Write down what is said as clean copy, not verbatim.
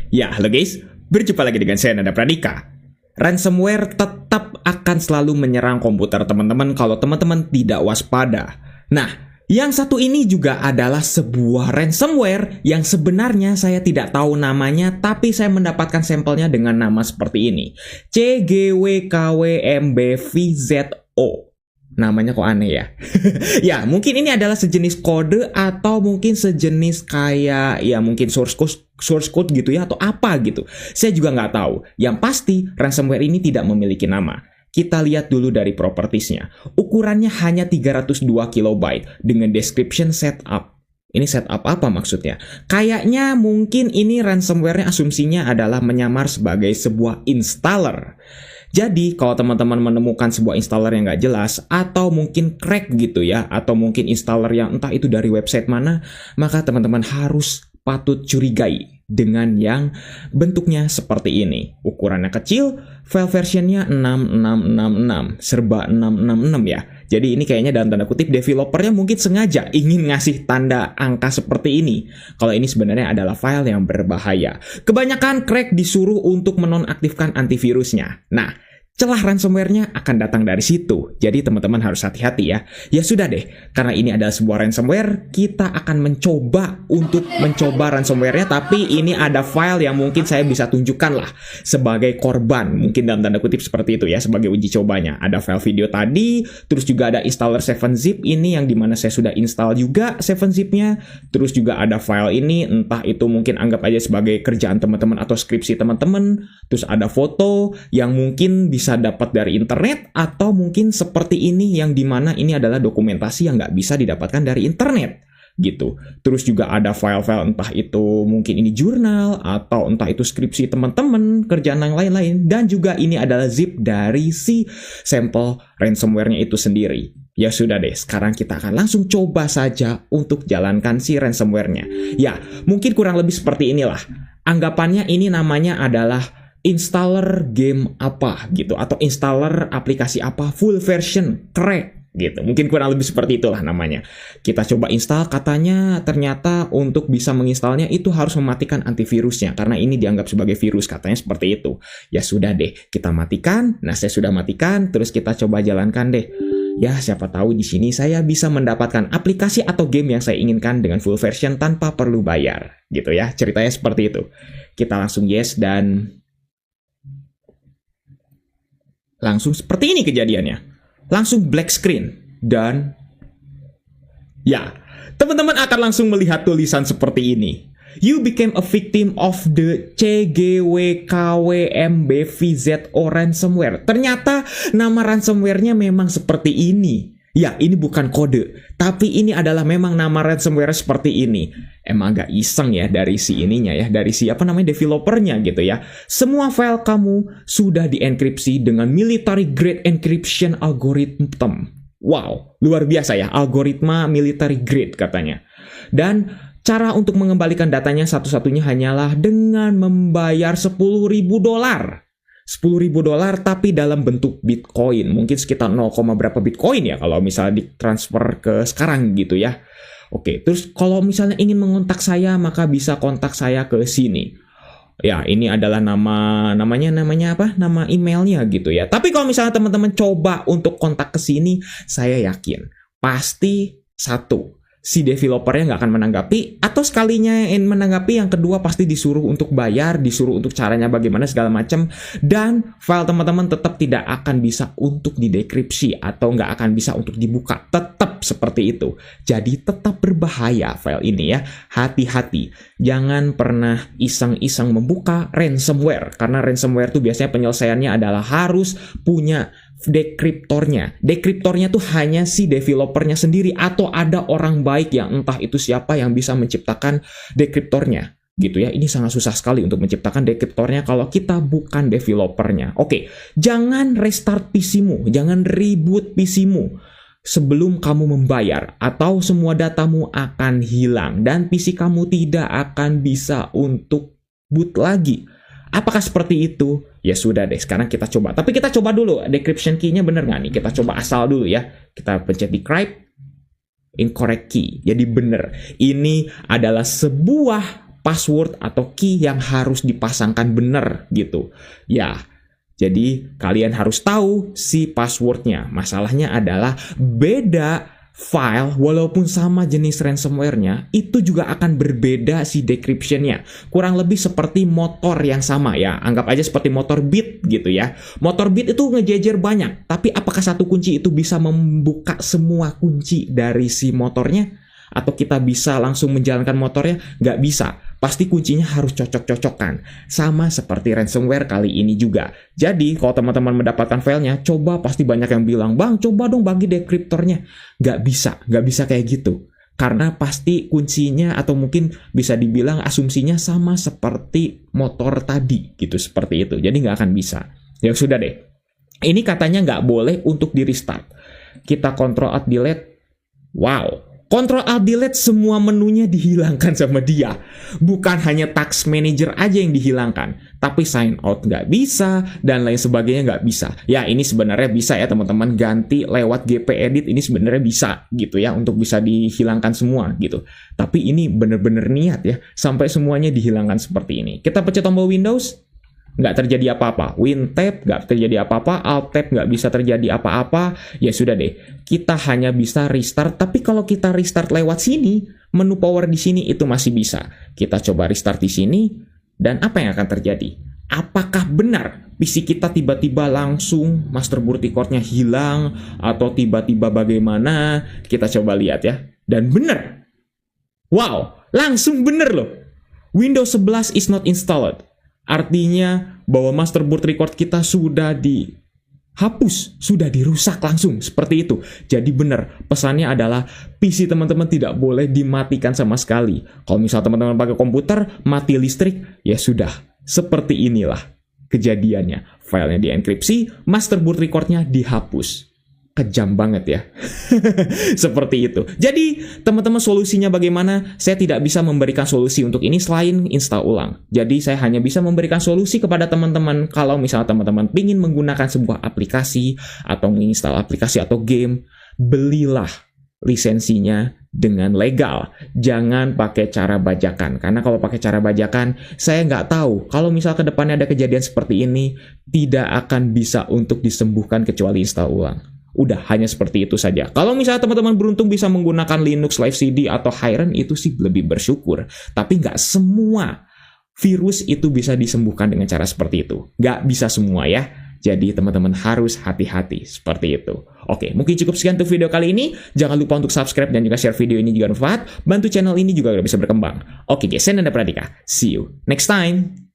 Ya, halo guys, berjumpa lagi dengan saya Nanda Pradika. Ransomware tetap akan selalu menyerang komputer teman-teman kalau teman-teman tidak waspada. Nah, yang satu ini juga adalah sebuah ransomware yang sebenarnya saya tidak tahu namanya, tapi saya mendapatkan sampelnya dengan nama seperti ini. CGWKWMBVZO. Namanya kok aneh ya. Ya, mungkin ini adalah sejenis kode atau mungkin sejenis kayak ya mungkin source code gitu ya atau apa gitu. Saya juga nggak tahu. Yang pasti ransomware ini tidak memiliki nama. Kita lihat dulu dari propertiesnya. Ukurannya hanya 302 KB dengan description setup. Ini setup apa maksudnya? Kayaknya mungkin ini ransomware-nya asumsinya adalah menyamar sebagai sebuah installer. Jadi kalau teman-teman menemukan sebuah installer yang nggak jelas atau mungkin crack gitu ya, atau mungkin installer yang entah itu dari website mana, maka teman-teman harus patut curigai dengan yang bentuknya seperti ini. Ukurannya kecil, file versionnya 6666, serba 666 ya. Jadi ini kayaknya dalam tanda kutip developernya mungkin sengaja ingin ngasih tanda angka seperti ini. Kalau ini sebenarnya adalah file yang berbahaya. Kebanyakan crack disuruh untuk menonaktifkan antivirusnya. Nah, celah ransomware-nya akan datang dari situ. Jadi teman-teman harus hati-hati ya. Ya sudah deh, karena ini adalah sebuah ransomware, kita akan mencoba untuk mencoba ransomware-nya, tapi ini ada file yang mungkin saya bisa tunjukkan lah sebagai korban. Mungkin dalam tanda kutip seperti itu ya, sebagai uji cobanya. Ada file video tadi, terus juga ada installer 7-zip ini yang dimana saya sudah install juga 7-zipnya. Terus juga ada file ini, entah itu mungkin anggap aja sebagai kerjaan teman-teman atau skripsi teman-teman. Terus ada foto yang mungkin bisa dapat dari internet, atau mungkin seperti ini yang dimana ini adalah dokumentasi yang nggak bisa didapatkan dari internet gitu. Terus juga ada file-file entah itu mungkin ini jurnal atau entah itu skripsi teman-teman, kerjaan yang lain-lain, dan juga ini adalah zip dari si sampel ransomware-nya itu sendiri. Ya sudah deh, sekarang kita akan langsung coba saja untuk jalankan si ransomware-nya. Ya, mungkin kurang lebih seperti inilah. Anggapannya ini namanya adalah installer game apa gitu, atau installer aplikasi apa full version crack gitu. Mungkin kurang lebih seperti itulah namanya. Kita coba install, katanya ternyata untuk bisa menginstalnya itu harus mematikan antivirusnya karena ini dianggap sebagai virus, katanya seperti itu. Ya sudah deh, kita matikan. Nah, saya sudah matikan, terus kita coba jalankan deh. Ya, siapa tahu di sini saya bisa mendapatkan aplikasi atau game yang saya inginkan dengan full version tanpa perlu bayar gitu ya. Ceritanya seperti itu. Kita langsung yes, dan langsung seperti ini kejadiannya. Langsung black screen. Dan ya, teman-teman akan langsung melihat tulisan seperti ini. You became a victim of the CGWKWMBVZO ransomware. Ternyata nama ransomware-nya memang seperti ini. Ya, ini bukan kode, tapi ini adalah memang nama ransomware seperti ini. Emang agak iseng ya dari si ininya ya, dari si apa namanya developernya gitu ya. Semua file kamu sudah dienkripsi dengan military grade encryption algorithm. Wow, luar biasa ya, algoritma military grade katanya. Dan cara untuk mengembalikan datanya satu-satunya hanyalah dengan membayar $10.000. $10.000 tapi dalam bentuk Bitcoin. Mungkin sekitar 0, berapa Bitcoin ya kalau misalnya ditransfer ke sekarang gitu ya. Oke, terus kalau misalnya ingin mengontak saya maka bisa kontak saya ke sini. Ya, ini adalah namanya apa? Nama emailnya gitu ya. Tapi kalau misalnya teman-teman coba untuk kontak ke sini, saya yakin pasti satu, si developernya nggak akan menanggapi, atau sekalinya yang menanggapi, yang kedua pasti disuruh untuk bayar, disuruh untuk caranya bagaimana segala macam, dan file teman-teman tetap tidak akan bisa untuk didekripsi atau nggak akan bisa untuk dibuka, tetap seperti itu. Jadi tetap berbahaya file ini ya, hati-hati, jangan pernah iseng-iseng membuka ransomware, karena ransomware tuh biasanya penyelesaiannya adalah harus punya dekriptornya. Dekriptornya tuh hanya si developernya sendiri atau ada orang baik yang entah itu siapa yang bisa menciptakan dekriptornya gitu ya. Ini sangat susah sekali untuk menciptakan dekriptornya kalau kita bukan developernya. Oke, jangan restart PC-mu, jangan reboot PC-mu sebelum kamu membayar, atau semua datamu akan hilang dan PC kamu tidak akan bisa untuk boot lagi. Apakah seperti itu? Ya sudah deh, sekarang kita coba. Tapi kita coba dulu, decryption key-nya bener nggak nih? Kita coba asal dulu ya. Kita pencet decrypt, incorrect key. Jadi bener. Ini adalah sebuah password atau key yang harus dipasangkan benar gitu. Ya, jadi kalian harus tahu si passwordnya. Masalahnya adalah beda file walaupun sama jenis ransomware-nya itu juga akan berbeda si decryption-nya. Kurang lebih seperti motor yang sama ya. Anggap aja seperti motor Beat gitu ya. Motor Beat itu ngejejer banyak, tapi apakah satu kunci itu bisa membuka semua kunci dari si motornya? Atau kita bisa langsung menjalankan motornya? Nggak bisa. Pasti kuncinya harus cocok-cocokkan. Sama seperti ransomware kali ini juga. Jadi, kalau teman-teman mendapatkan filenya, coba pasti banyak yang bilang, Bang, coba dong bagi dekriptornya. Nggak bisa kayak gitu. Karena pasti kuncinya atau mungkin bisa dibilang asumsinya sama seperti motor tadi, gitu, seperti itu. Jadi nggak akan bisa. Ya sudah deh. Ini katanya nggak boleh untuk di-restart. Kita Ctrl-Alt-Delete. Wow. Ctrl-Alt-Delete semua menunya dihilangkan sama dia. Bukan hanya task manager aja yang dihilangkan, tapi sign out nggak bisa, dan lain sebagainya nggak bisa. Ya, ini sebenarnya bisa ya teman-teman, ganti lewat GP Edit ini sebenarnya bisa gitu ya, untuk bisa dihilangkan semua gitu. Tapi ini bener-bener niat ya, sampai semuanya dihilangkan seperti ini. Kita pencet tombol Windows, nggak terjadi apa-apa. WinTab nggak terjadi apa-apa, Alt-Tab nggak bisa terjadi apa-apa. Ya sudah deh, kita hanya bisa restart. Tapi kalau kita restart lewat sini, menu power di sini itu masih bisa. Kita coba restart di sini, dan apa yang akan terjadi? Apakah benar PC kita tiba-tiba langsung masterboard record-nya hilang, atau tiba-tiba bagaimana? Kita coba lihat ya. Dan benar. Wow, langsung benar loh. Windows 11 is not installed. Artinya bahwa masterboard record kita sudah dihapus, sudah dirusak langsung, seperti itu. Jadi benar, pesannya adalah PC teman-teman tidak boleh dimatikan sama sekali. Kalau misal teman-teman pakai komputer, mati listrik, ya sudah. Seperti inilah kejadiannya. Filenya dienkripsi, masterboard recordnya dihapus. Kejam banget ya. Seperti itu. Jadi, teman-teman solusinya bagaimana? Saya tidak bisa memberikan solusi untuk ini selain install ulang. Jadi, saya hanya bisa memberikan solusi kepada teman-teman kalau misalnya teman-teman ingin menggunakan sebuah aplikasi atau menginstal aplikasi atau game, belilah lisensinya dengan legal. Jangan pakai cara bajakan. Karena kalau pakai cara bajakan, saya nggak tahu. Kalau misal ke depannya ada kejadian seperti ini, tidak akan bisa untuk disembuhkan kecuali install ulang. Udah, hanya seperti itu saja. Kalau misalnya teman-teman beruntung bisa menggunakan Linux Live CD atau Hyren, itu sih lebih bersyukur. Tapi nggak semua virus itu bisa disembuhkan dengan cara seperti itu. Nggak bisa semua ya. Jadi teman-teman harus hati-hati seperti itu. Oke, mungkin cukup sekian untuk video kali ini. Jangan lupa untuk subscribe dan juga share video ini jika bermanfaat. Bantu channel ini juga bisa berkembang. Oke guys, saya Nanda Pradika. See you next time.